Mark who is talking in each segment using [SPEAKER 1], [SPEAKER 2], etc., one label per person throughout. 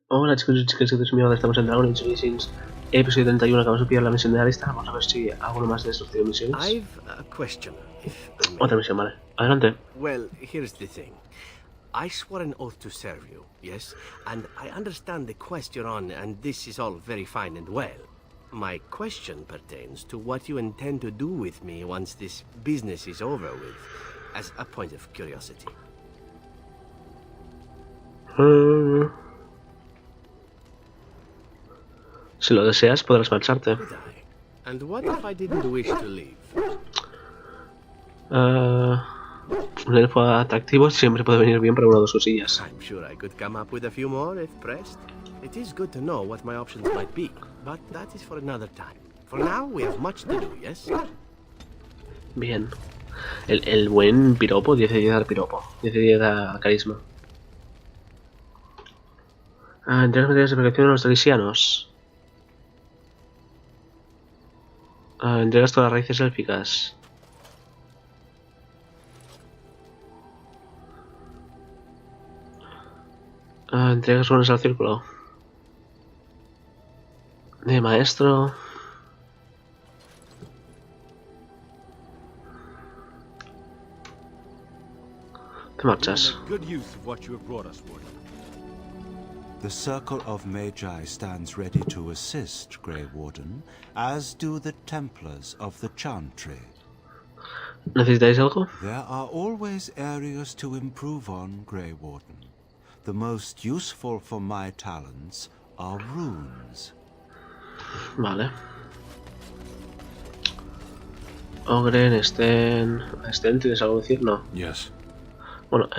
[SPEAKER 1] Hola chicos y chicas, soy mi estamos en Dragon Age Origins, episodio 31, acabamos de pillar la misión de la lista, vamos a ver si hago uno más de estos tipo de misiones. Otra misión, vale. Adelante.
[SPEAKER 2] Well, here's the thing. I swore an oath to serve you, yes? And I understand the quest you're on, and this is all very fine and well. My question pertains to what you intend to do with me once this business is over with, as a point of curiosity.
[SPEAKER 1] Si lo deseas, podrás marcharte.
[SPEAKER 2] And what if I didn't wish to leave?
[SPEAKER 1] Un elfo atractivo siempre puede venir bien para una de sus sillas.
[SPEAKER 2] I'm sure I could come up with a few more if pressed. It is good to know what my options might be, but that is for another time. For now, we have much to do, yes?
[SPEAKER 1] Bien. El buen piropo, 10 de 10 al piropo. 10 de 10 a carisma. Entregas materiales de protección a los talisianos. Entregas todas las raíces élficas. Entregas runas al círculo. De maestro. Te marchas.
[SPEAKER 3] The Circle of Magi stands ready to assist, Grey Warden, as do the Templars of the Chantry.
[SPEAKER 1] ¿Necesitáis algo?
[SPEAKER 3] There are always areas to improve on, Grey Warden. The most useful for my talents are runes.
[SPEAKER 1] Vale. Ogren, Sten... ¿tienes algo que decir? No.
[SPEAKER 4] Yes.
[SPEAKER 1] Bueno,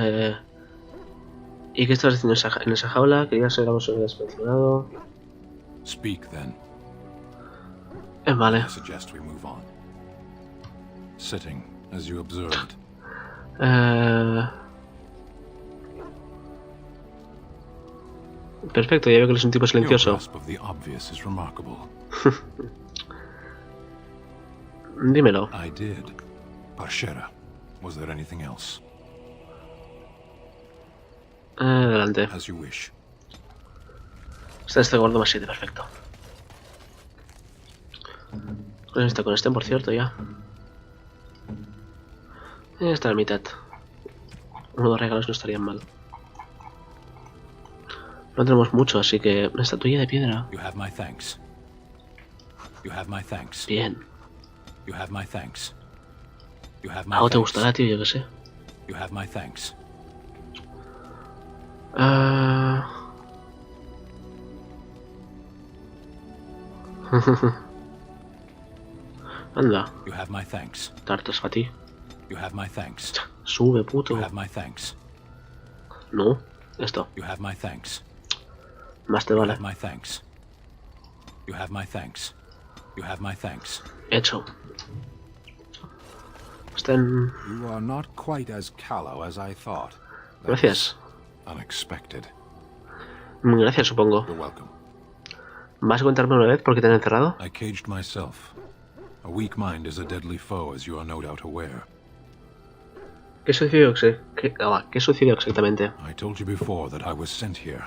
[SPEAKER 1] ¿y qué estabas haciendo en esa jaula? Quería ser algo sobre despensionado.
[SPEAKER 4] Speak then.
[SPEAKER 1] Vale.
[SPEAKER 4] I suggest we move on. Sitting, as you observed.
[SPEAKER 1] Perfecto, ya veo que eres un tipo silencioso.
[SPEAKER 4] Your grasp of the obvious is remarkable.
[SPEAKER 1] Dímelo.
[SPEAKER 4] I did. Parshera. Was there anything else?
[SPEAKER 1] Adelante.
[SPEAKER 4] As you wish.
[SPEAKER 1] Está este gordo más 7, perfecto. Con este, por cierto, ya. Está a la mitad. Uno de regalos no estarían mal. No tenemos mucho, así que una estatuilla de piedra.
[SPEAKER 4] You have my thanks. You have my thanks.
[SPEAKER 1] Bien.
[SPEAKER 4] You have my thanks. You have my
[SPEAKER 1] Algo te
[SPEAKER 4] thanks.
[SPEAKER 1] gustará, tío, yo que sé.
[SPEAKER 4] You have my thanks.
[SPEAKER 1] Anda.
[SPEAKER 4] You have my thanks.
[SPEAKER 1] Tartas para ti.
[SPEAKER 4] You have my thanks.
[SPEAKER 1] Sube, puto.
[SPEAKER 4] You have my thanks.
[SPEAKER 1] No, esto.
[SPEAKER 4] You have my thanks.
[SPEAKER 1] Más te
[SPEAKER 4] You
[SPEAKER 1] vale.
[SPEAKER 4] have my thanks. You have my thanks. You have my thanks.
[SPEAKER 1] Hecho. Estén...
[SPEAKER 5] You are not quite as callow as I thought.
[SPEAKER 1] Gracias.
[SPEAKER 4] Unexpected.
[SPEAKER 1] Gracias, supongo.
[SPEAKER 4] You're welcome.
[SPEAKER 1] ¿Vas a contarme una vez por qué te han encerrado?
[SPEAKER 4] I caged myself. A weak mind is a deadly foe, as you are no doubt aware.
[SPEAKER 1] ¿Qué sucedió, ¿Qué sucedió exactamente?
[SPEAKER 4] I told you before that I was sent here.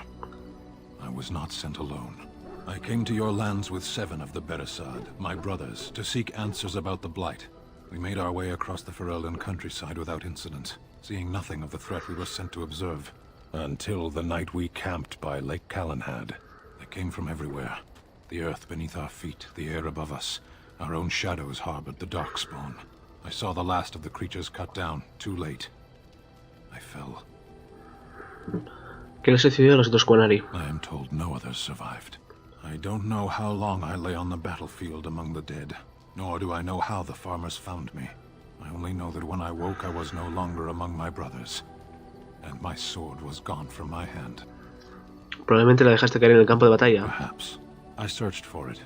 [SPEAKER 4] I was not sent alone. I came to your lands with 7 of the Beresad, my brothers, to seek answers about the Blight. We made our way across the Ferelden countryside without incident, seeing nothing of the threat we were sent to observe. Until the night we camped by Lake Calenhad. They came from everywhere. The earth beneath our feet, the air above us. Our own shadows harbored the darkspawn. I saw the last of the creatures cut down, too late. I fell.
[SPEAKER 1] ¿Qué le sucedió a los dos Quanari?
[SPEAKER 4] I am told no others survived. I don't know how long I lay on the battlefield among the dead, nor do I know how the farmers found me. I only know that when I woke I was no longer among my brothers, and my sword was gone from my hand.
[SPEAKER 1] Probablemente la dejaste caer en el campo de batalla.
[SPEAKER 4] Perhaps. I searched for it,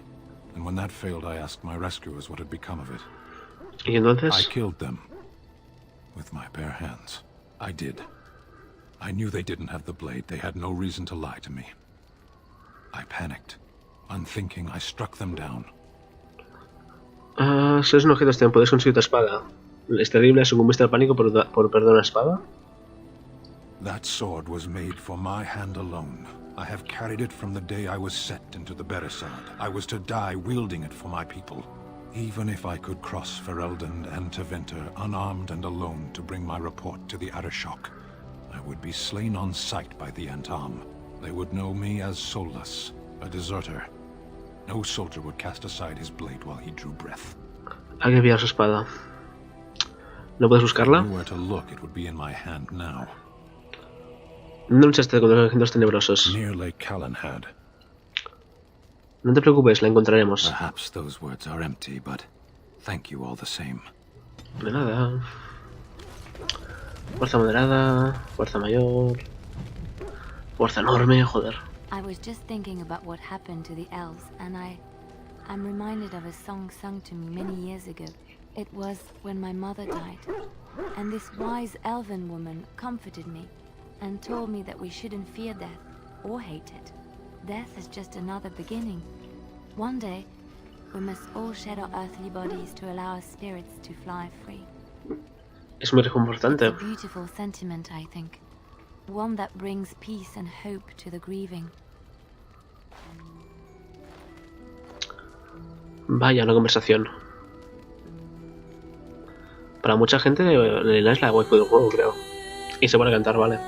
[SPEAKER 4] and when that failed I asked my rescuers what had become of it.
[SPEAKER 1] ¿Y entonces?
[SPEAKER 4] I killed them. With my bare hands. I did. I knew they didn't have the blade. They had no reason to lie to me. I panicked. Unthinking, I struck them down.
[SPEAKER 1] Si eres un objeto STEM, puedes conseguir tu espada. ¿Es terrible? ¿Sucumbiste al pánico por perder una espada?
[SPEAKER 4] That sword was made for my hand alone. I have carried it from the day I was set into the Beresad. I was to die wielding it for my people. Even if I could cross Ferelden and Tevinter unarmed and alone to bring my report to the Arishok, I would be slain on sight by the Antam. They would know me as soulless, a deserter. No soldier would cast aside his blade while he drew breath.
[SPEAKER 1] Hay que pillar su espada. ¿No puedes buscarla?
[SPEAKER 4] If I knew where to look, it would be in my hand now.
[SPEAKER 1] ¿Dónde luchaste contra los ejércitos tenebrosos?
[SPEAKER 4] Near Lake Callanhad.
[SPEAKER 1] No te preocupes, la encontraremos.
[SPEAKER 4] Perhaps those words are empty, but thank you all the same.
[SPEAKER 1] De nada. Fuerza moderada, fuerza mayor, fuerza enorme, joder.
[SPEAKER 6] I was just thinking about what happened to the elves, and I'm reminded of a song sung to me many years ago. It was when my mother died, and this wise elven woman comforted me and told me that we shouldn't fear death or hate it. Death is just another beginning. One day, we must all shed our earthly bodies to allow our spirits to fly free.
[SPEAKER 1] Es muy reconfortante.
[SPEAKER 6] It's a beautiful sentiment, I think. One that brings peace and hope to the grieving.
[SPEAKER 1] Vaya, una conversación. Para mucha gente, Elena es la waifu del juego, creo. Y se pone a cantar, vale.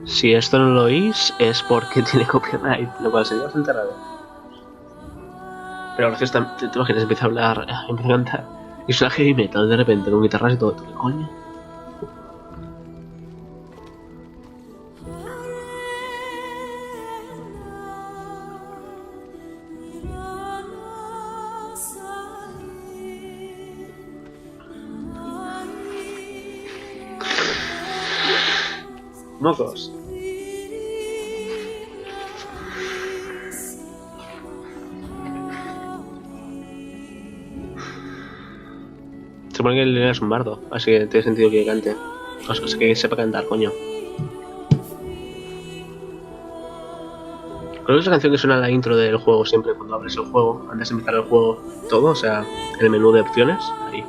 [SPEAKER 1] Si esto no lo oís, es porque tiene copyright, lo cual sería bastante raro. Pero gracias, te imaginas, empieza a hablar, empieza a cantar, y suena heavy metal de repente, con guitarras y todo. ¿Qué coño? Mocos. Se supone que Elena es un bardo, así que tiene sentido que cante. O sea, que sepa cantar, coño. Creo que es la canción que suena en la intro del juego siempre, cuando abres el juego, antes de empezar el juego, todo, o sea, el menú de opciones, ahí.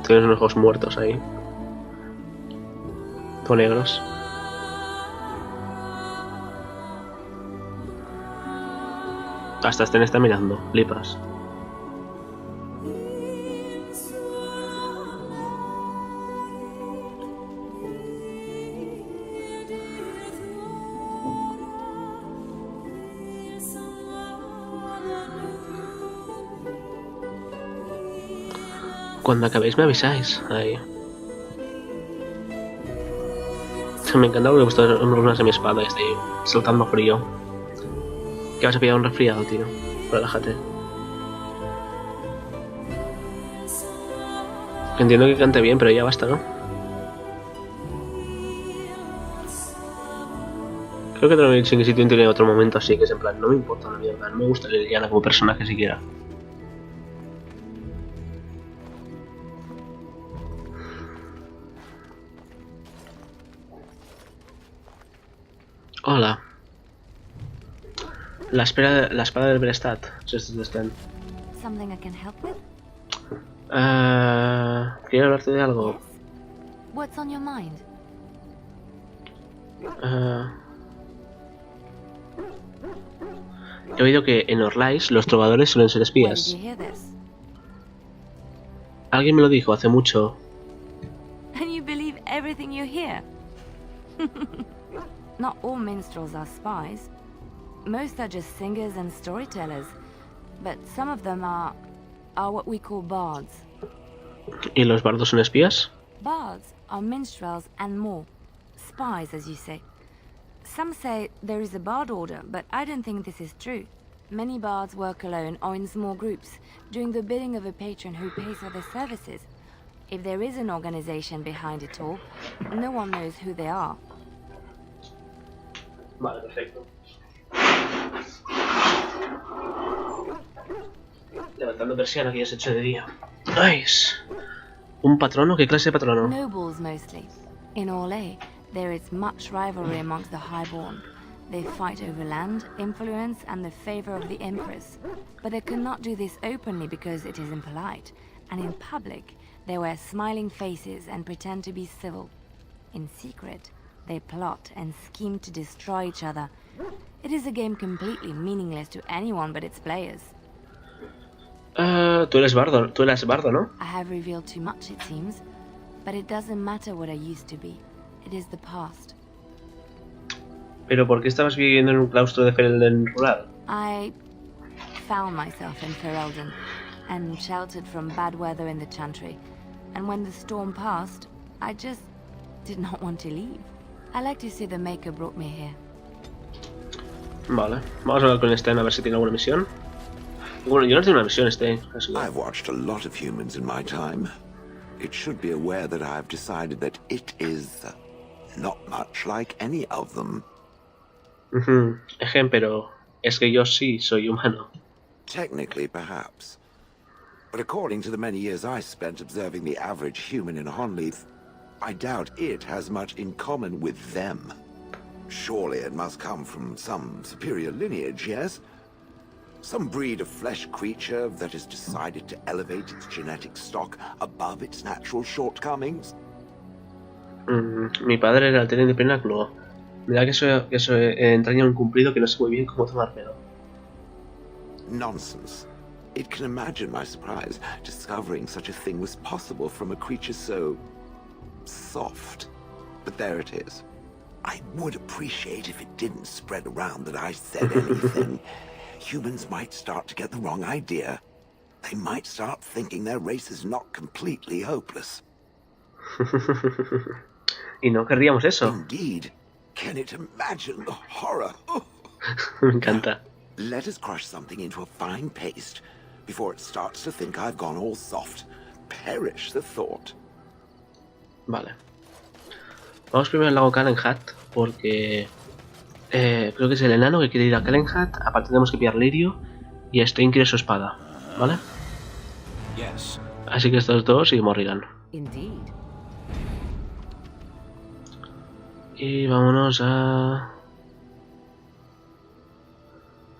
[SPEAKER 1] Tienes unos ojos muertos ahí. Todo negros. Hasta Sten está mirando, flipas. Cuando acabéis me avisáis. Ahí. Me encanta porque he puesto runas de mi espada y estoy saltando frío. Que vas a pillar un resfriado, tío. Relájate. Entiendo que cante bien, pero ya basta, ¿no? Creo que Dragon Age Inquisition tiene otro momento así, que es en plan, no me importa la mierda, no me gusta Liliana como personaje siquiera. Hola. La espada del Berestat.
[SPEAKER 6] Something I can help with?
[SPEAKER 1] Quiero hablarte de algo.
[SPEAKER 6] What's on your mind?
[SPEAKER 1] He oído que en Orlais los trovadores suelen ser
[SPEAKER 6] Where did
[SPEAKER 1] espías.
[SPEAKER 6] you hear this?
[SPEAKER 1] Alguien me lo dijo hace mucho.
[SPEAKER 6] And you believe everything you hear? Not all minstrels are spies. Most are just singers and storytellers. But some of them are what we call bards.
[SPEAKER 1] ¿Y los bardos son espías?
[SPEAKER 6] Bards are minstrels and more. Spies, as you say. Some say there is a bard order, but I don't think this is true. Many bards work alone or in small groups, doing the bidding of a patron who pays for their services. If there is an organization behind it all, no one knows who they are.
[SPEAKER 1] Vale, perfecto. Levantando persiana que ya se ha hecho de día. Nice. ¿Un patrono? ¿Qué clase de patrono?
[SPEAKER 6] Nobles mostly. In Orlais, There is much rivalry amongst the highborn. They fight over land, influence, and the favor of the Empress. But they cannot do this openly because it is impolite. And in public, they wear smiling faces and pretend to be civil. In secret, they plot and scheme to destroy each other. It is a game completely meaningless to anyone but its players.
[SPEAKER 1] Tú eres bardo, ¿no?
[SPEAKER 6] I have revealed too much, it seems. But it doesn't matter what I used to be. It is the past.
[SPEAKER 1] Pero ¿por qué estabas viviendo en un claustro de Ferelden rural?
[SPEAKER 6] I found myself in Ferelden and sheltered from bad weather in the Chantry. And when the storm passed, I just did not want to leave. I like to say the Maker brought me here.
[SPEAKER 1] Vale, vamos a hablar con Sten a ver si tiene alguna misión. Bueno, yo no tengo una misión, Sten.
[SPEAKER 7] I've watched a lot of humans in my time. It should be aware that I've decided that it is not much like any of them.
[SPEAKER 1] Pero es que yo sí soy humano.
[SPEAKER 7] Technically, perhaps. But according to the many years I spent observing the average human in Honleith, I doubt it has much in common with them. Surely it must come from some superior lineage, yes? Some breed of flesh creature that has decided to elevate its genetic stock above its natural shortcomings?
[SPEAKER 1] Mi padre era el teniente Pináculo. Mira que eso entraña un cumplido que no sé muy bien cómo tomármelo.
[SPEAKER 7] Nonsense. It can imagine my surprise discovering such a thing was possible from a creature so soft. But there it is. I would appreciate if it didn't spread around that I said anything. Humans might start to get the wrong idea. They might start thinking their race is not completely hopeless.
[SPEAKER 1] Y no querríamos eso.
[SPEAKER 7] Indeed. Can it imagine the horror?
[SPEAKER 1] Me encanta.
[SPEAKER 7] Let us crush something into a fine paste before it starts to think I've gone all soft. Perish the thought.
[SPEAKER 1] Vale. Vamos primero al lago Calenhat porque creo que es el enano que quiere ir a Calenhat. Aparte tenemos que pillar lirio y Stein quiere su espada, ¿vale?
[SPEAKER 5] Yes.
[SPEAKER 1] Así que estos dos y Morrigan.
[SPEAKER 8] Indeed.
[SPEAKER 1] Y vámonos a...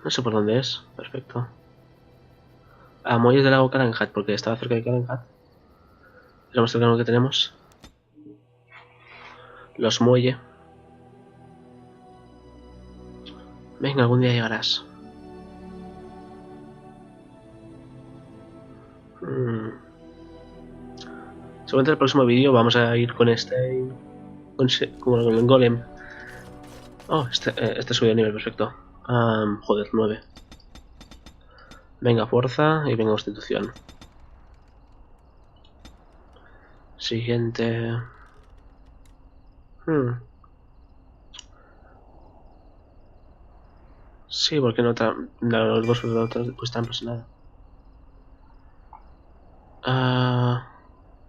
[SPEAKER 1] No sé por dónde es. Perfecto. A Muelles del lago Calenhat porque estaba cerca de Calenhat. Es lo más cercano que tenemos. Los muelle. Venga, algún día llegarás. Seguramente el próximo vídeo vamos a ir con este... con el golem. Oh, este subió de nivel, perfecto. Joder, 9. Venga, fuerza y venga, constitución. Siguiente... Sí, porque no los dos están pues nada.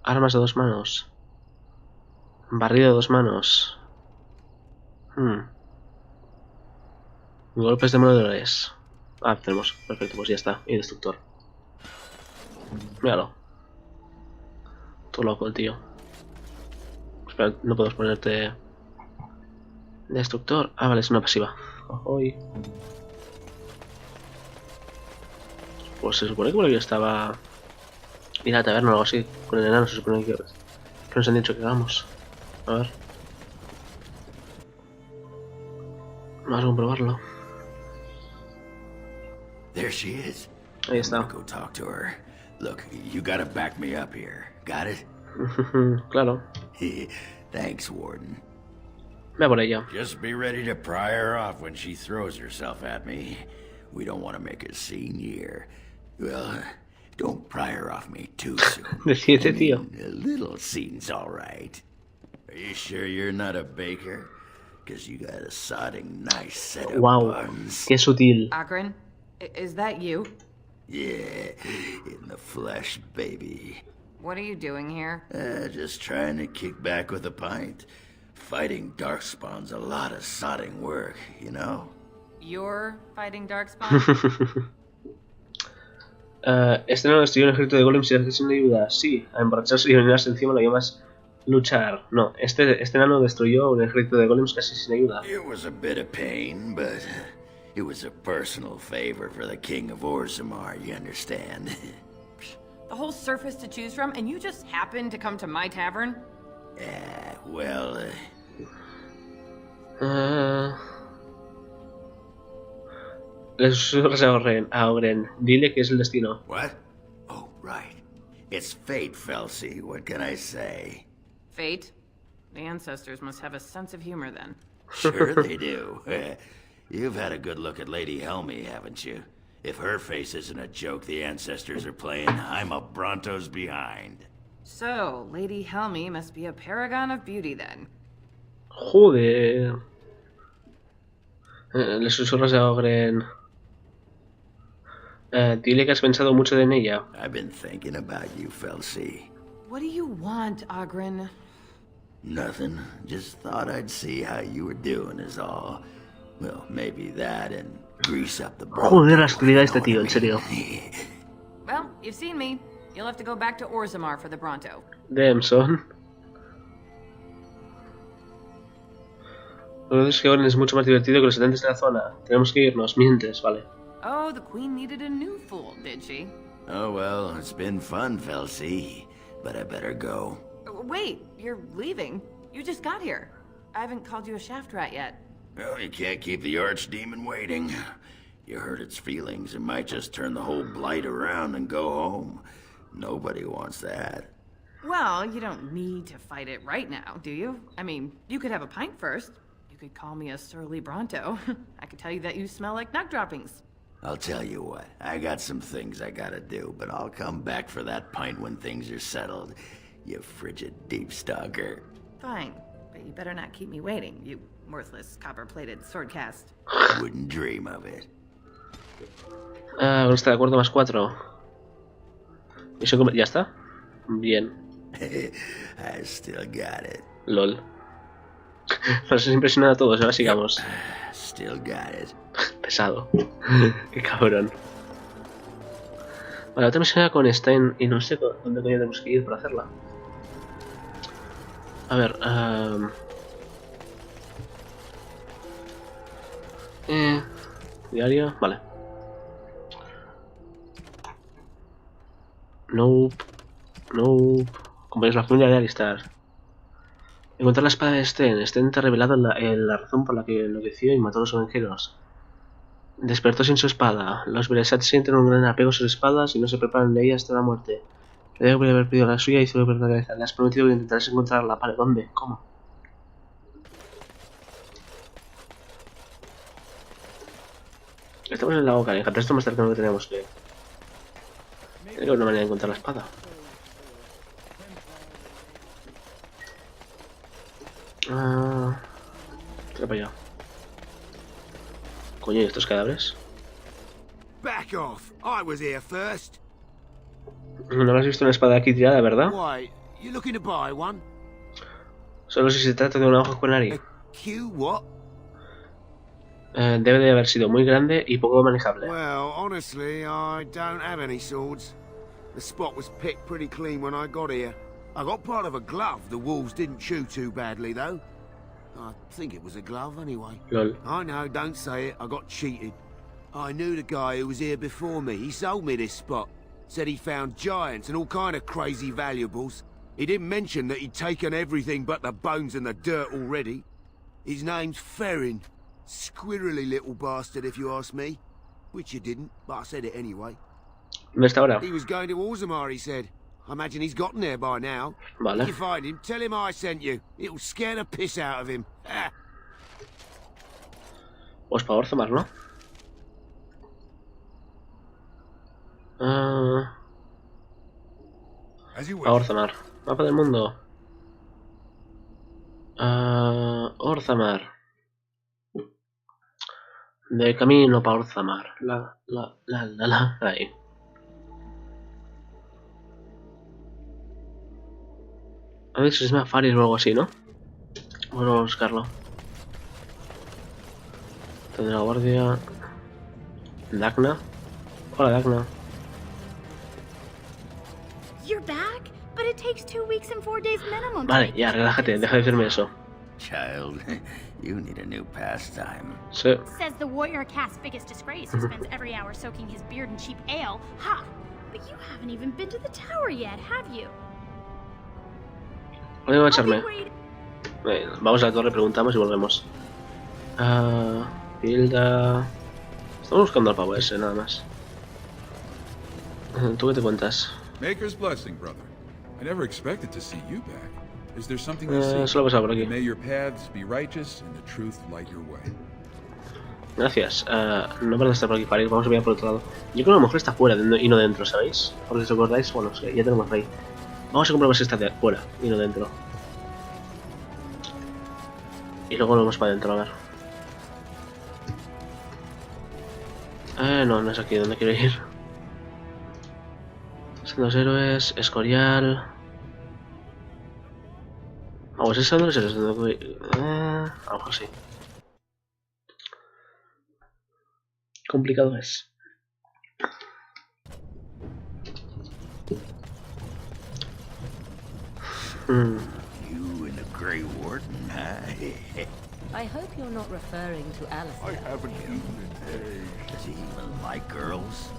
[SPEAKER 1] Armas de 2 manos. Barrido de 2 manos. Golpes de moledores. Tenemos. Perfecto, pues ya está. Y destructor. Míralo. Todo loco el tío. Espera, no podemos ponerte... Destructor. Vale, es una pasiva. Ojoy. Pues se supone que por aquí estaba... Ir a la taberna o algo así. Con el enano se supone que nos han dicho que hagamos. A ver. Vamos a comprobarlo.
[SPEAKER 9] There she is.
[SPEAKER 1] Ahí está.
[SPEAKER 9] Go talk to her. Look, you gotta back me up here. Got it?
[SPEAKER 1] Claro.
[SPEAKER 9] Thanks, Warden.
[SPEAKER 1] Ve por ella.
[SPEAKER 9] Just be ready to pry her off when she throws herself at me. We don't want to make a scene here. Well, don't pry her off me too soon.
[SPEAKER 1] Decídete, tío.
[SPEAKER 9] A little scene's all right. Are you sure you're not a baker? Because you got a sodding nice set of buns.
[SPEAKER 1] Qué sutil.
[SPEAKER 8] Akron, is that you?
[SPEAKER 9] Yeah, in the flesh, baby.
[SPEAKER 8] What are you doing here?
[SPEAKER 9] Just trying to kick back with a pint. Fighting darkspawn's a lot of sodding work, you know?
[SPEAKER 8] You're fighting Darkspawn?
[SPEAKER 1] Este no destruyó un ejército de golems y sin ayuda. Sí, a emborracharse y venirse encima lo llamas Luchar. No, este enano destruyó un ejército de golems casi sin ayuda.
[SPEAKER 9] It was a bit of pain, but it was a personal favor for the king of Orzammar, you understand?
[SPEAKER 8] The whole surface to choose from, and you just happened to come to my tavern?
[SPEAKER 9] Well,
[SPEAKER 1] Le susurras a Ogren. Dile que es el destino.
[SPEAKER 9] what? Oh, right. It's fate, Felsi. What can I say?
[SPEAKER 8] Fate? The ancestors must have a sense of humor then.
[SPEAKER 9] Sure they do. You've had a good look at Lady Helmy, haven't you? If her face isn't a joke the ancestors are playing, I'm a Bronto's behind.
[SPEAKER 8] So, Lady Helmy must be a paragon of beauty then.
[SPEAKER 1] Joder. Le susurras a Ogren. Dile que has pensado mucho en ella.
[SPEAKER 9] I've been thinking about you, Felsi.
[SPEAKER 8] What do you want, Ogren?
[SPEAKER 9] Nothing. Just thought I'd see how you were doing is all. Well, maybe that and grease up the Bronto.
[SPEAKER 1] Joder, la hostilidad de este tío, en serio.
[SPEAKER 8] Well, you've seen me. You'll have to go back to Orzammar for the Bronto.
[SPEAKER 1] Damn, son. Lo que es que Ogren es mucho más divertido que los habitantes de la zona. Tenemos que irnos, mientes, vale.
[SPEAKER 8] Oh, the queen needed a new fool, did she?
[SPEAKER 9] Oh, well, it's been fun, Felsi. But I better go.
[SPEAKER 8] Wait, you're leaving? You just got here. I haven't called you a shaft rat yet.
[SPEAKER 9] Well, you can't keep the archdemon waiting. You hurt its feelings, it might just turn the whole blight around and go home. Nobody wants that.
[SPEAKER 8] Well, you don't need to fight it right now, do you? I mean, you could have a pint first. You could call me a surly Bronto. I could tell you that you smell like nug droppings.
[SPEAKER 9] I'll tell you what, I got some things I gotta do, but I'll come back for that pint when things are settled. You frigid deep stalker.
[SPEAKER 8] Fine, but you better not keep me waiting, you worthless copper-plated swordcast.
[SPEAKER 9] Wouldn't dream of it.
[SPEAKER 1] Con este de acuerdo, más 4. ¿Ya está? Bien.
[SPEAKER 9] I still got it.
[SPEAKER 1] LOL. Nos has impresionado a todos, ahora sigamos.
[SPEAKER 9] Still got it.
[SPEAKER 1] Pesado. Qué cabrón. Vale, otra misión era con Stein y no sé dónde coño tenemos que ir para hacerla. A ver, diario, vale. Nope. Como es la familia de Alistar. Encontrar la espada de Sten. Sten te ha revelado la razón por la que enloqueció y mató a los granjeros. Despertó sin su espada. Los Beresat sienten un gran apego a sus espadas y no se preparan de ellas hasta la muerte. Le debo haber pedido la suya y hizo perder la cabeza. Le has prometido que intentarás encontrarla. ¿Para dónde? ¿Cómo? Estamos en el lago Calenja, pero esto más cercano que tenemos que... Tiene que haber una manera de encontrar la espada. Tira para allá. Coño, ¿y estos cadáveres?
[SPEAKER 5] Back off. I was here first.
[SPEAKER 1] No habrás visto una espada aquí tirada, ¿verdad?
[SPEAKER 5] Why? You looking to buy one?
[SPEAKER 1] Solo si se trata de una hoja con nariz.
[SPEAKER 5] Q what?
[SPEAKER 1] Debe de haber sido muy grande y poco manejable.
[SPEAKER 5] Well, honestly, I don't have any swords. The spot was picked pretty clean when I got here. I got part of a glove the wolves didn't chew too badly, though. I think it was a glove, anyway.
[SPEAKER 1] Lol.
[SPEAKER 5] I know, don't say it. I got cheated. I knew the guy who was here before me. He sold me this spot. Said he found giants and all kind of crazy valuables. He didn't mention that he'd taken everything but the bones and the dirt already. His name's Ferrin. Squirrely little bastard, if you ask me. Which you didn't, but I said it anyway.
[SPEAKER 1] ¿Dónde está ahora?
[SPEAKER 5] He was going to Orzammar, he said. I imagine he's gotten there by now.
[SPEAKER 1] Vale.
[SPEAKER 5] If you find him, tell him I sent you. It'll scare the piss out of him.
[SPEAKER 1] Pues para Orzammar, ¿no? A Orzammar. Mapa del mundo. Orzammar. De camino para Orzammar. Ahí. A ver si se llama Faris o algo así, ¿no? Vamos a buscarlo. Tendrá guardia. Dagna. Hola, Dagna.
[SPEAKER 10] You're back? But It takes 2 weeks and 4 days minimum.
[SPEAKER 1] Vale, ya, relájate, deja de decirme eso.
[SPEAKER 9] Child, you need a new pastime.
[SPEAKER 1] Sí.
[SPEAKER 10] Says the warrior caste's biggest disgrace, who spends every hour soaking his beard in cheap ale. Ha! But you haven't even been to the tower yet, have you?
[SPEAKER 1] Voy a echarme. Vamos a la torre, preguntamos y volvemos. Hilda... Estamos buscando al pavo ese, nada más. ¿Tú qué te cuentas?
[SPEAKER 11] Maker's blessing, brother. I never expected to see you back. Is there something to see?
[SPEAKER 1] Solo pasaba por aquí.
[SPEAKER 11] May your paths be righteous and the truth light your way.
[SPEAKER 1] Gracias. No van a estar por aquí para ir, vamos a mirar por otro lado. Yo creo que a lo mejor está fuera y no dentro, ¿sabéis? Porque si os acordáis, bueno, ya tenemos rey. Vamos a comprobar si está fuera y no dentro. Y luego lo vamos para adentro, a ver. No, no es aquí donde quiero ir. Son los héroes, Escorial. Vamos, ¿es Andrés? ¿Es donde a lo mejor sí. Complicado es.
[SPEAKER 9] You and the Grey Warden, huh?
[SPEAKER 12] I hope you're not referring to Alistair.
[SPEAKER 9] I haven't eaten in days. Does he even like girls?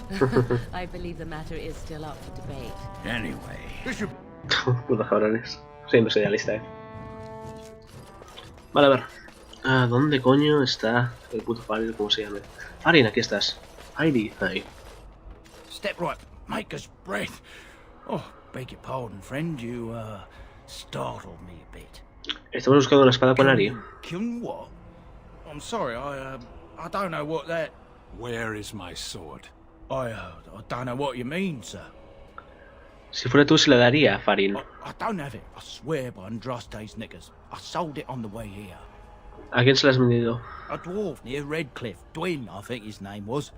[SPEAKER 12] I believe the matter is still up for debate.
[SPEAKER 9] Anyway.
[SPEAKER 1] Putos cabrones. Siempre soy realista, Vale, a ver. ¿Dónde coño está el puto Farin? ¿Cómo se llama? Farin, aquí estás. Ahí.
[SPEAKER 13] Step right, Maker's breath. Oh, beg your pardon, friend. You, startled me a bit.
[SPEAKER 1] Estamos buscando una espada con Ari.
[SPEAKER 13] Killing what? I'm sorry, I don't know what that...
[SPEAKER 4] Where is my sword?
[SPEAKER 13] I don't know what you mean, sir.
[SPEAKER 1] Si fuera tú, se le daría a Farin.
[SPEAKER 13] I don't have it. I swear by Andraste's knickers. I sold it on the way here.
[SPEAKER 1] ¿A quién se la has vendido?
[SPEAKER 13] A dwarf near Redcliffe. Dwyn, I think his name was.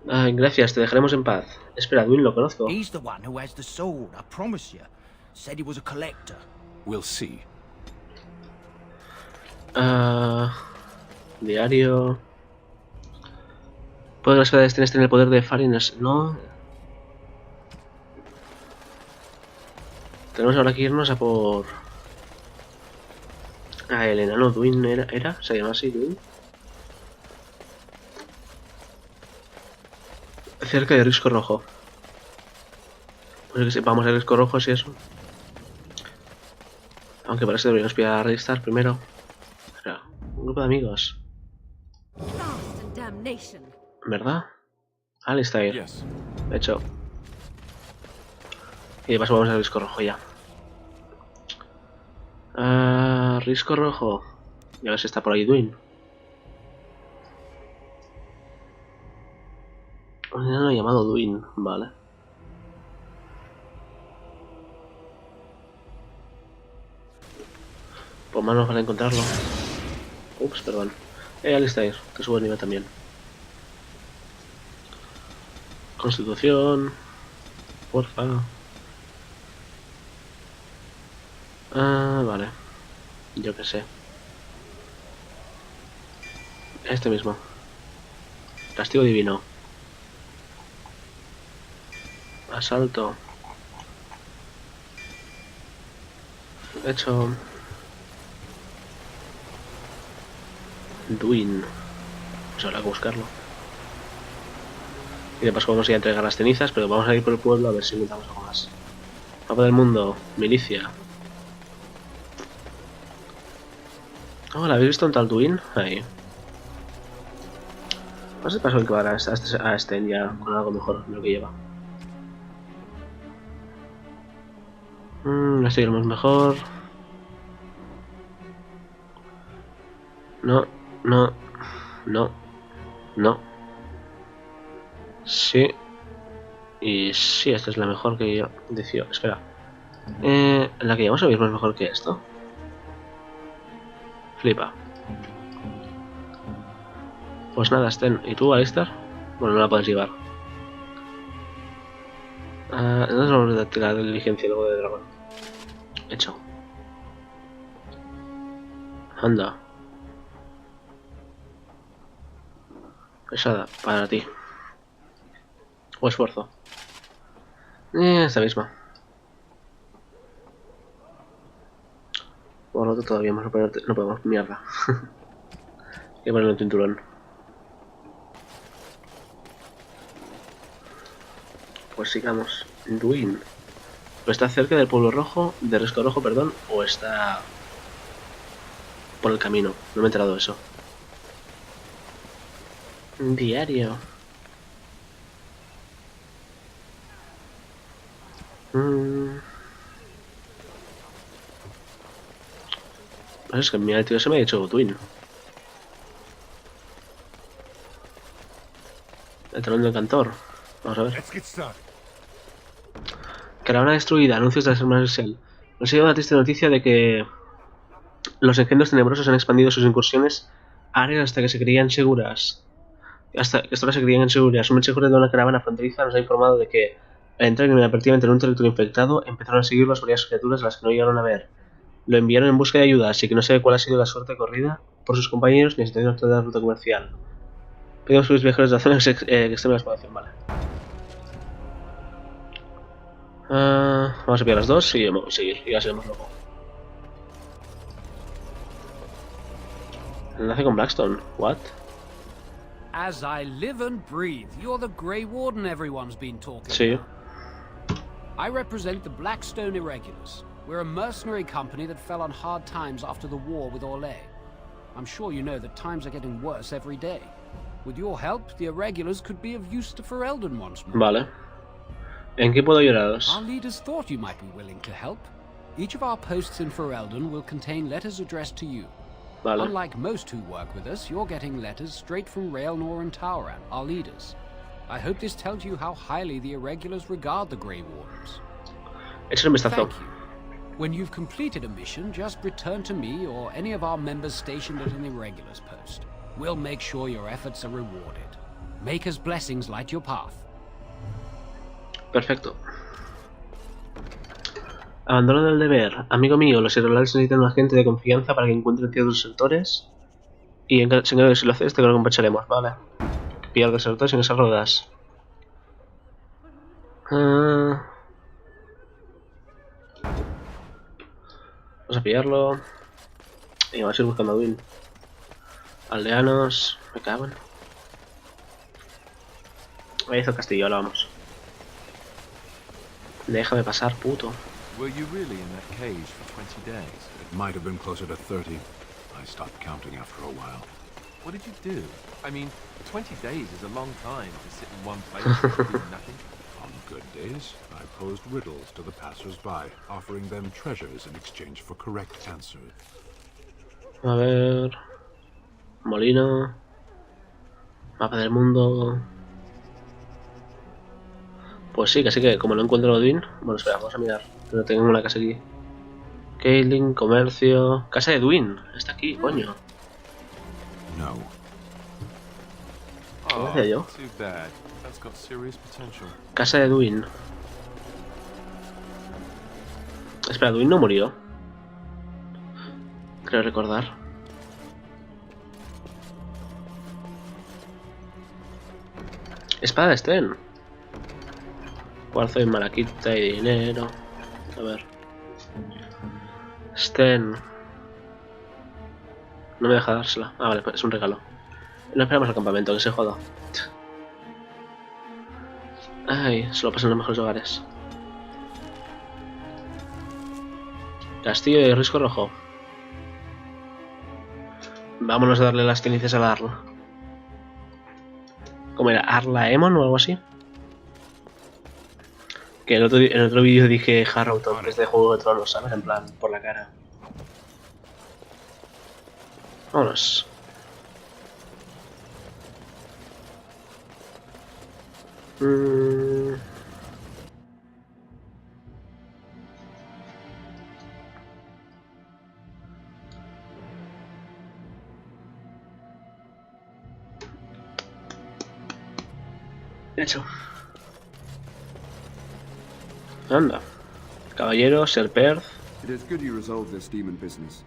[SPEAKER 1] Gracias, te dejaremos en paz. Espera, Dwyn lo conozco.
[SPEAKER 13] He's the one who has the sword, I promise you. Said he was a collector.
[SPEAKER 4] We'll see.
[SPEAKER 1] Diario. ¿Puedo que las espada tienen el poder de Farin? No. Tenemos ahora que irnos a por... el enano Dwyn era, se llama así, Dwyn. Cerca de Risco Rojo. Pues que sepamos el Risco Rojo si eso. Aunque para eso deberíamos pillar a Ristar primero. Espera, un grupo de amigos. ¿Verdad? Alistair. De hecho. Y de paso vamos al Risco Rojo ya. Risco Rojo. Y a ver si está por ahí Dwyn. Un enano llamado Dwyn, vale. Pues más nos van a encontrarlo. Ups, perdón. Alistair, que subo el nivel también. Constitución. Porfa. Vale. Yo qué sé. Este mismo. Castigo divino. Asalto. Hecho. Dwyn. Pues habrá que buscarlo. Y de paso vamos a ir a entregar las cenizas, pero vamos a ir por el pueblo a ver si encontramos algo más. Mapa del mundo. Milicia. Hola, ¿habéis visto un tal Dwyn? Ahí. No sé paso el que va a este ya con algo mejor de lo que lleva. Este iremos mejor. No. Sí. Y sí, esta es la mejor que yo decía. Espera. La que llevamos hoy es mejor que esto. Flipa. Pues nada, Sten. ¿Y tú, Alistair? Bueno, no la puedes llevar. Entonces vamos a tirar la diligencia luego de dragón. Hecho. Anda. Pesada, para ti. O esfuerzo. Esta misma. por lo otro todavía no podemos mierda. Hay que ponerle un cinturón. Pues sigamos. Duin. ¿O está cerca del pueblo rojo, de Risco Rojo, perdón, o está por el camino? No me he enterado de eso. Diario. Es que mira, el tío se me ha dicho Twin. El talón del cantor. Vamos a ver. Caravana destruida. Anuncios de las hermanas Cell. Nos ha llegado la triste noticia de que los engendros tenebrosos han expandido sus incursiones a áreas hasta que se creían seguras. Hasta que ahora se creían seguras. Un mensajero de una caravana fronteriza nos ha informado de que al entrar inoperativamente en un territorio infectado empezaron a seguir las varias criaturas a las que no llegaron a ver. Lo enviaron en busca de ayuda, así que no sé cuál ha sido la suerte corrida por sus compañeros ni si tienen otra ruta comercial. Pedimos que los viajeros de la zona que estén en la exploración, vale. Vamos a pillar las dos y vamos a seguir, y ya seguimos luego. Enlace con Blackstone, what?
[SPEAKER 14] As I live and breathe, you're the Grey Warden everyone's been talking
[SPEAKER 1] Sí.
[SPEAKER 14] about. I represent the Blackstone Irregulars. We're a mercenary company that fell on hard times after the war with Orlais. I'm sure you know that times are getting worse every day. With your help, the Irregulars could be of use to Ferelden once more.
[SPEAKER 1] Vale. ¿En qué puedo ayudaros?
[SPEAKER 14] Our leaders thought you might be willing to help. Each of our posts in Ferelden will contain letters addressed to you.
[SPEAKER 1] Vale.
[SPEAKER 14] Unlike most who work with us, you're getting letters straight from Raelnor and Tauran, our leaders. I hope this tells you how highly the Irregulars regard the Grey Wardens.
[SPEAKER 1] Échale un vistazo.
[SPEAKER 14] Thank you. When you've completed a mission, just return to me or any of our members stationed at an Irregulars post. We'll make sure your efforts are rewarded. Maker's blessings light your path.
[SPEAKER 1] Perfecto. Abandono del deber. Amigo mío, los irregulares necesitan un agente de confianza para que encuentren ciertos sectores. Y señor, si lo haces, te lo compensaremos, vale. Pillar desertores en esas ruedas. Vamos a pillarlo. Y vamos a ir buscando a Duin. Aldeanos. Me cago en. Ahí hizo el castillo, ahora vamos. Déjame pasar, puto.
[SPEAKER 15] Were you really in that cage for 20 days?
[SPEAKER 4] It might have been closer to 30. I stopped counting after a while.
[SPEAKER 15] What did you do? I mean, 20 days is a long time to sit in one place and do nothing.
[SPEAKER 4] On good days, I posed riddles to the passers-by, offering them treasures in exchange for correct answers.
[SPEAKER 1] A ver... Molino... Mapa del mundo... Pues sí, casi que como no encuentro a Duin... Bueno, espera, vamos a mirar. Pero tengo una casa aquí. Kaelin, comercio... Casa de Duin. Está aquí, coño.
[SPEAKER 4] No.
[SPEAKER 1] ¿Qué decía yo?
[SPEAKER 15] Too bad. That's got serious potential.
[SPEAKER 1] Casa de Duin. Espera, Duin no murió. Creo recordar. Espada de Sten. Cuarzo y malaquita y dinero. A ver. Sten. No me deja dársela. Ah, vale, es un regalo. No esperamos al campamento, que se joda. Ay, se lo pasan en los mejores hogares. Castillo de Risco Rojo. Vámonos a darle las cenizas a la Arla. ¿Cómo era? ¿Arla Emon o algo así? Que en otro vídeo dije Harrowton, que es de Juego de Tronos, ¿sabes? En plan, por la cara. Vámonos. Hecho. Anda. Caballero, Ser Perth.
[SPEAKER 16] It is good you resolved this demon business.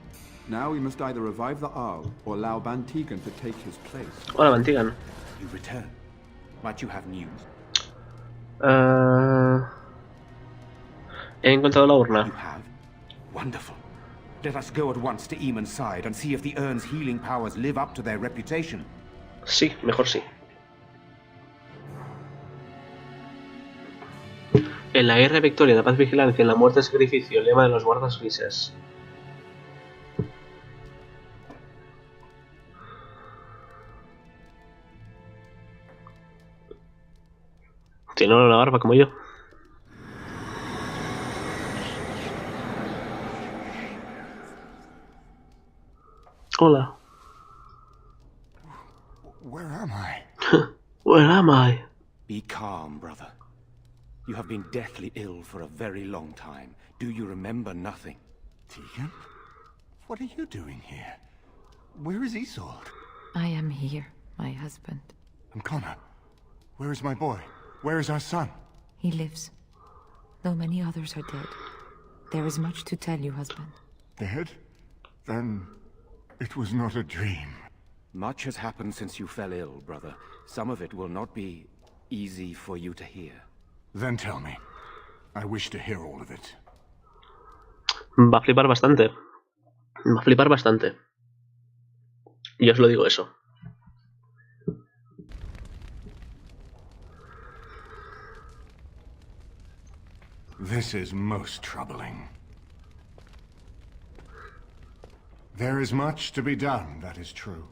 [SPEAKER 16] Now we must either revive the Arl or allow Bantigan to take his place.
[SPEAKER 1] Hola, Bantigan.
[SPEAKER 17] You return. Might you have news?
[SPEAKER 1] He encontrado la urna.
[SPEAKER 17] You have? Wonderful. Let us go at once to Eamon's side and see if the urn's healing powers live up to their reputation.
[SPEAKER 1] Sí, mejor sí. En la guerra victoria, en la paz vigilancia, en la muerte sacrificio, lema de los guardas grises. Tiene una barba como yo. Hola.
[SPEAKER 17] Where am I?
[SPEAKER 1] Where am I?
[SPEAKER 17] Be calm, brother. You have been deathly ill for a very long time. Do you remember nothing?
[SPEAKER 18] Tegan? What are you doing here? Where is Isolde?
[SPEAKER 19] I am here, my husband.
[SPEAKER 18] And Connor? Where is my boy? Where is our son?
[SPEAKER 19] He lives, though many others are dead. There is much to tell you, husband.
[SPEAKER 18] Dead? Then it was not a dream.
[SPEAKER 17] Much has happened since you fell ill, brother. Some of it will not be easy for you to hear.
[SPEAKER 18] Then tell me. I wish to hear all of it.
[SPEAKER 1] Va a flipar bastante. Va a flipar bastante. Yo os lo digo eso.
[SPEAKER 18] This is most troubling. There is much to be done, that is true.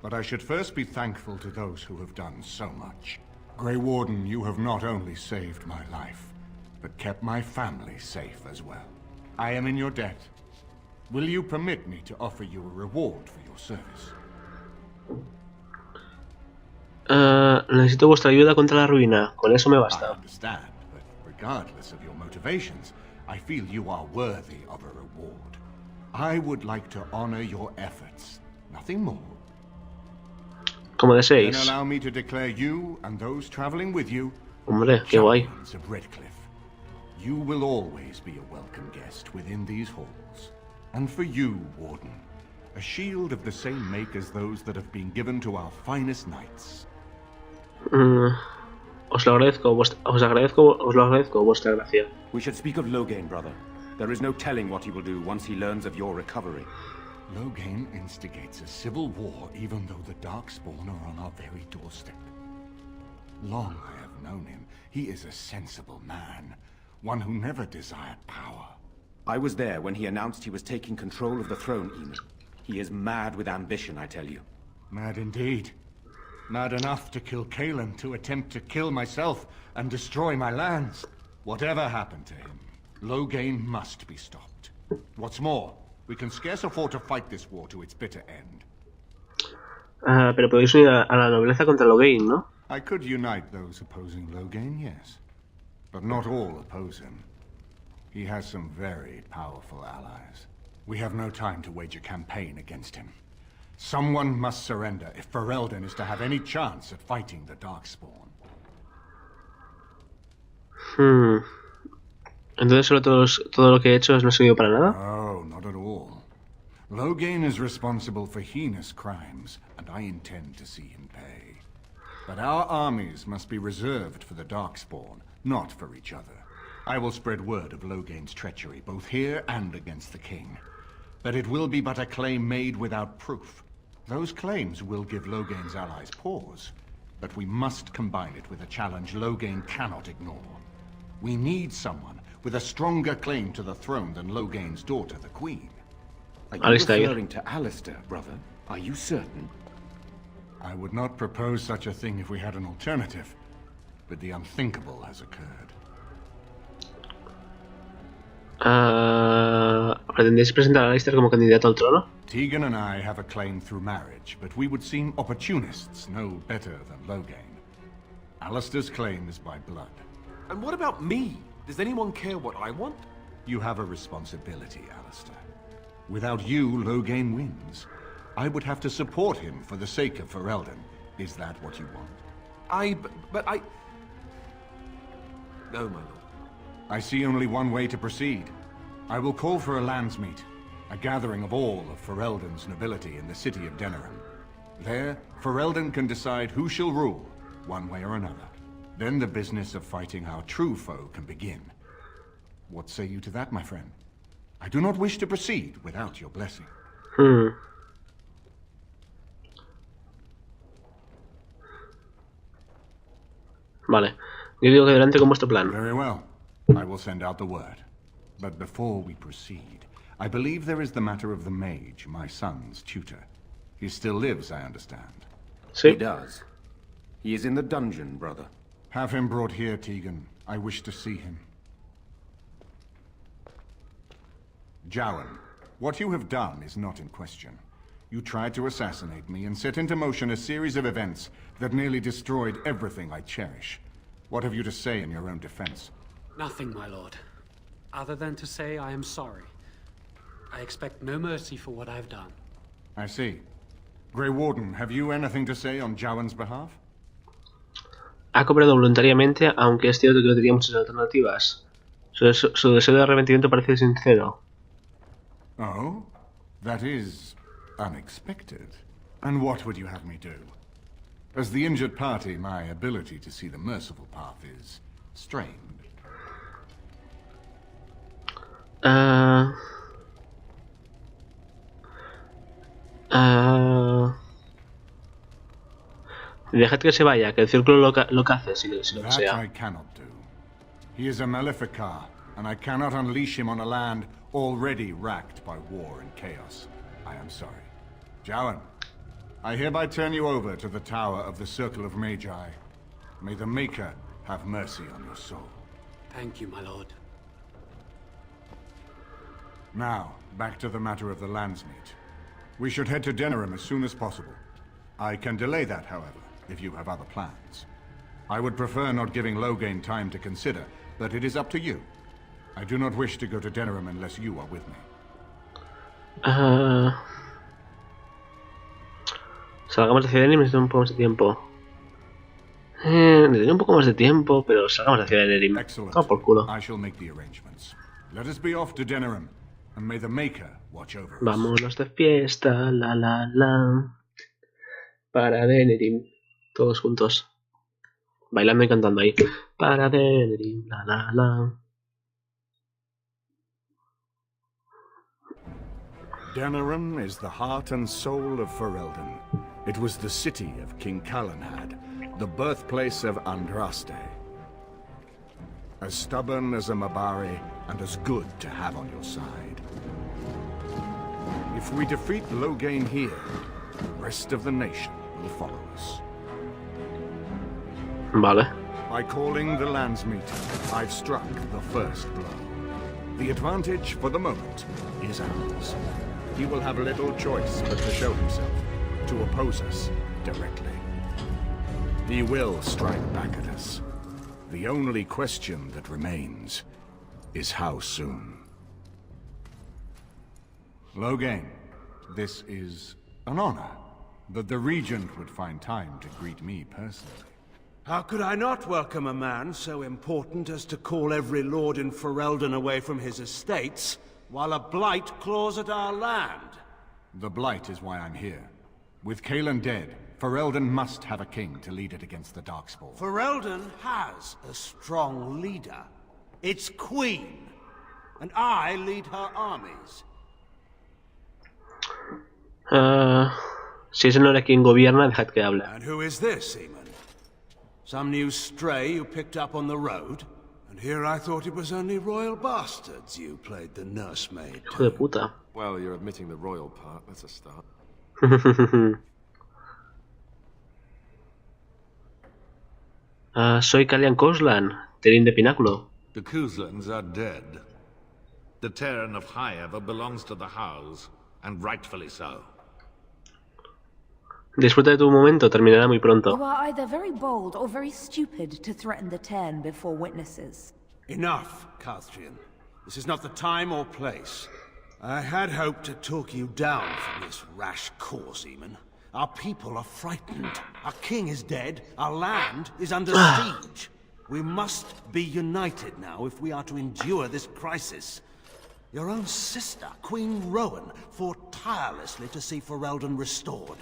[SPEAKER 18] But I should first be thankful to those who have done so much. Grey Warden, you have not only saved my life, but kept my family safe as well. I am in your debt. Will you permit me to offer you a reward for your service?
[SPEAKER 1] Necesito vuestra ayuda contra la ruina. Con eso me basta.
[SPEAKER 18] I understand, but regardless of your motivations, I feel you are worthy of a reward. I would like to honor your efforts. Nothing more.
[SPEAKER 1] Como deseéis.
[SPEAKER 18] Then allow me to declare you and those traveling with you
[SPEAKER 1] Hombre, qué guay.
[SPEAKER 18] champions of Redcliffe. You will always be a welcome guest within these halls. And for you, Warden, a shield of the same make as those that have been given to our finest knights.
[SPEAKER 1] Os lo agradezco, vuestra gracia.
[SPEAKER 17] We should speak of Loghain, brother. There is no telling what he will do once he learns of your recovery.
[SPEAKER 18] Loghain instigates a civil war even though the Darkspawn are on our very doorstep. Long I have known him. He is a sensible man, one who never desired power.
[SPEAKER 17] I was there when he announced he was taking control of the throne, Eamon. He is mad with ambition, I tell you.
[SPEAKER 18] Mad indeed. Mad enough to kill Cailan, to attempt to kill myself and destroy my lands. Whatever happened to him, Loghain must be stopped. What's more, we can scarce afford to fight this war to its bitter end.
[SPEAKER 1] Pero podéis unir a la nobleza contra Loghain, ¿no?
[SPEAKER 18] I could unite those opposing Loghain, yes. But not all oppose him. He has some very powerful allies. We have no time to wage a campaign against him. Someone must surrender if Ferelden is to have any chance at fighting the Darkspawn.
[SPEAKER 1] Entonces solo todo lo que he hecho no ha servido para nada.
[SPEAKER 18] Oh, not at all. Loghain is responsible for heinous crimes, and I intend to see him pay. But our armies must be reserved for the Darkspawn, not for each other. I will spread word of Loghain's treachery, both here and against the king. But it will be but a claim made without proof. Those claims will give Loghain's allies pause, but we must combine it with a challenge Loghain cannot ignore. We need someone with a stronger claim to the throne than Loghain's daughter, the Queen.
[SPEAKER 17] Are you referring to Alistair, brother? Are you certain?
[SPEAKER 18] I would not propose such a thing if we had an alternative, but the unthinkable has occurred.
[SPEAKER 1] ¿Pretendéis presentar a Alistair como candidato al trono?
[SPEAKER 18] Tegan and I have a claim through marriage, but we would seem opportunists no better than Loghain. Alistair's claim is by blood.
[SPEAKER 15] And what about me? Does anyone care what I want?
[SPEAKER 18] You have a responsibility, Alistair. Without you, Loghain wins. I would have to support him for the sake of Ferelden. Is that what you want?
[SPEAKER 15] But I... No, my lord.
[SPEAKER 18] I see only one way to proceed. I will call for a landsmeet, a gathering of all of Ferelden's nobility in the city of Denerim. There, Ferelden can decide who shall rule, one way or another. Then the business of fighting our true foe can begin. What say you to that, my friend? I do not wish to proceed without your blessing.
[SPEAKER 1] Vale. Yo digo que adelante con vuestro plan.
[SPEAKER 18] Very well. I will send out the word. But before we proceed, I believe there is the matter of the mage, my son's tutor. He still lives, I understand.
[SPEAKER 1] Sí.
[SPEAKER 17] He does. He is in the dungeon, brother.
[SPEAKER 18] Have him brought here, Tegan. I wish to see him. Jowan, what you have done is not in question. You tried to assassinate me and set into motion a series of events that nearly destroyed everything I cherish. What have you to say in your own defense?
[SPEAKER 14] Nothing, my lord. Other than to say I am sorry. I expect no mercy for what I've done.
[SPEAKER 18] I see. Grey Warden, have you anything to say on Jowan's behalf?
[SPEAKER 1] Ha cooperado voluntariamente, aunque es cierto que no tenía muchas alternativas. Su deseo de arrepentimiento parece sincero.
[SPEAKER 18] Oh? That is unexpected. And what would you have me do? As the injured party, my ability to see the merciful path is strained.
[SPEAKER 1] Dejad que se vaya, que el círculo lo cace si lo
[SPEAKER 18] That
[SPEAKER 1] desea.
[SPEAKER 18] I cannot do. He is a Maleficar, and I cannot unleash him on a land already racked by war and chaos. I am sorry. Jowan, I hereby turn you over to the Tower of the Circle of Magi. May the Maker have mercy on your soul.
[SPEAKER 14] Thank you, my lord.
[SPEAKER 18] Now, back to the matter of the Landsmeet. We should head to Denerim as soon as possible. I can delay that, however, if you have other plans. I would prefer not giving Loghain time to consider, but it is up to you. I do not wish to go to Denerim unless you are with me.
[SPEAKER 1] Salgamos de Denerim, necesito un poco más de tiempo. Necesito un poco más de tiempo, pero salgamos de Denerim. Oh, por culo.
[SPEAKER 18] I shall make the arrangements. Let us be off to Denerim, and may the Maker watch over us.
[SPEAKER 1] Vámonos de fiesta, la la la. Para Denerim. Todos juntos. Bailando y cantando ahí. Para Denerim, la la la.
[SPEAKER 18] Denerim is the heart and soul of Ferelden. It was the city of King Calenhad, the birthplace of Andraste. As stubborn as a Mabari, and as good to have on your side. If we defeat Loghain here, the rest of the nation will follow us.
[SPEAKER 1] Vale.
[SPEAKER 18] By calling the Landsmeet, I've struck the first blow. The advantage, for the moment, is ours. He will have little choice but to show himself, to oppose us directly. He will strike back at us. The only question that remains is how soon. Loghain, this is an honor, that the Regent would find time to greet me personally.
[SPEAKER 5] How could I not welcome a man so important as to call every lord in Ferelden away from his estates, while a blight claws at our land?
[SPEAKER 18] The Blight is why I'm here. With Cailan dead, Ferelden must have a king to lead it against the Darkspawn.
[SPEAKER 5] Ferelden has a strong leader. Its queen. And I lead her armies.
[SPEAKER 1] Si ese no era quien gobierna, dejad que hable.
[SPEAKER 5] And who is this, Seaman? Some new stray you picked up on the road? And here I thought it was only royal bastards you played the nursemaid.
[SPEAKER 1] Hijo de puta.
[SPEAKER 15] Well, you're admitting the royal part. That's a start.
[SPEAKER 1] Soy Kalian Koslan, Terin de Pináculo.
[SPEAKER 20] The Kuzlans are dead. The Terran of Highever belongs to the House, and rightfully so.
[SPEAKER 1] Disfruta de tu momento, terminará muy pronto.
[SPEAKER 21] You are either very bold or very stupid to threaten the Terran before witnesses.
[SPEAKER 5] Enough, Calthrian. This is not the time or place. I had hoped to talk you down from this rash course, Eamon. Our people are frightened. Our king is dead. Our land is under siege. We must be united now if we are to endure this crisis. Your own sister, Queen Rowan, fought tirelessly to see Ferelden restored.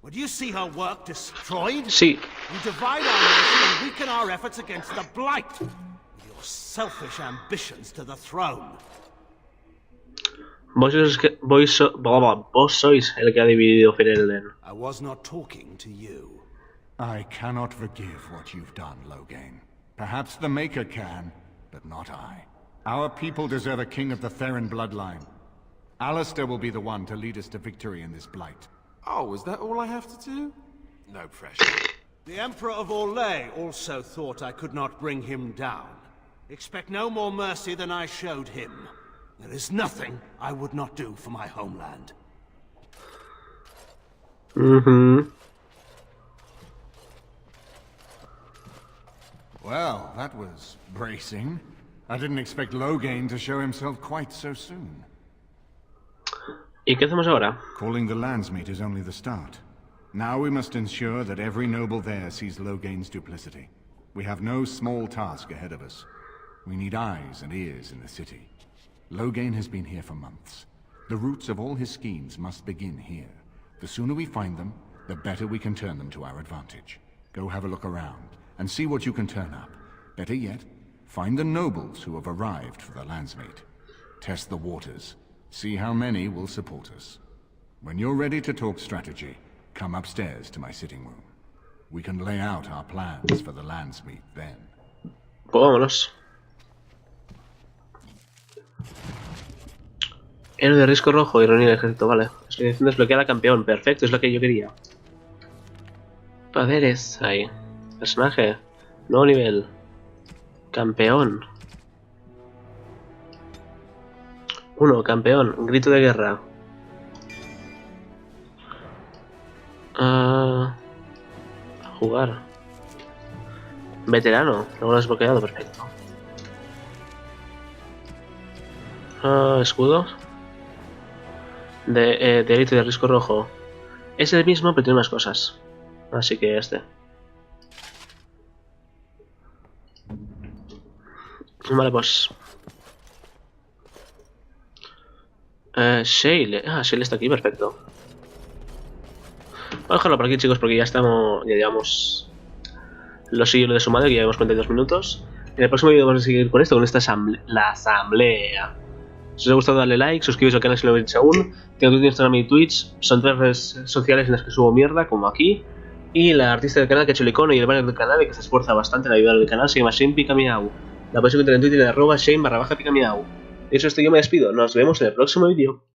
[SPEAKER 5] Would you see her work destroyed?
[SPEAKER 1] Sí.
[SPEAKER 5] You divide our nation and weaken our efforts against the Blight, with your selfish ambitions to the throne.
[SPEAKER 1] Vos sois el que ha dividido Ferelden.
[SPEAKER 17] I was not talking to you.
[SPEAKER 18] I cannot forgive what you've done, Loghain. Perhaps the Maker can, but not I. Our people deserve a king of the Theron bloodline. Alistair will be the one to lead us to victory in this blight.
[SPEAKER 15] Oh, is that all I have to do? No pressure.
[SPEAKER 13] The Emperor of Orlais also thought I could not bring him down. Expect no more mercy than I showed him. There is nothing I would not do for my homeland.
[SPEAKER 18] Well, that was bracing. I didn't expect Loghain to show himself quite so soon.
[SPEAKER 1] ¿Y qué hacemos ahora?
[SPEAKER 18] Calling the Landsmeet is only the start. Now we must ensure that every noble there sees Loghain's duplicity. We have no small task ahead of us. We need eyes and ears in the city. Loghain has been here for months. The roots of all his schemes must begin here. The sooner we find them, the better we can turn them to our advantage. Go have a look around, and see what you can turn up. Better yet, find the nobles who have arrived for the Landsmeet. Test the waters. See how many will support us. When you're ready to talk strategy, come upstairs to my sitting room. We can lay out our plans for the Landsmeet then.
[SPEAKER 1] Pues vámonos. Héroe de risco rojo y reunir el ejército, vale. Selección desbloqueada campeón, perfecto, es lo que yo quería. Poderes, ahí. Personaje, nuevo nivel. Campeón. 1, campeón, grito de guerra. Jugar. Veterano, luego lo has desbloqueado, perfecto. Escudo. De grito de risco rojo. Es el mismo, pero tiene más cosas. Así que este. Vale, pues. Shale. Shale está aquí, perfecto. Voy a dejarlo por aquí, chicos, porque ya estamos. Ya llevamos los siglos de su madre, que ya llevamos 42 minutos. En el próximo vídeo vamos a seguir con esto, con esta asamblea. Si os ha gustado, darle like, suscribiros al canal si no lo habéis hecho aún. Tengo Twitter, Instagram y Twitch. Son 3 redes sociales en las que subo mierda, como aquí. Y la artista del canal que ha hecho el icono y el banner del canal y que se esfuerza bastante en ayudar al canal se llama Shane Picamiau. La podéis encontrar en Twitter en @Shane_Picamiau. De hecho, esto yo me despido. Nos vemos en el próximo vídeo.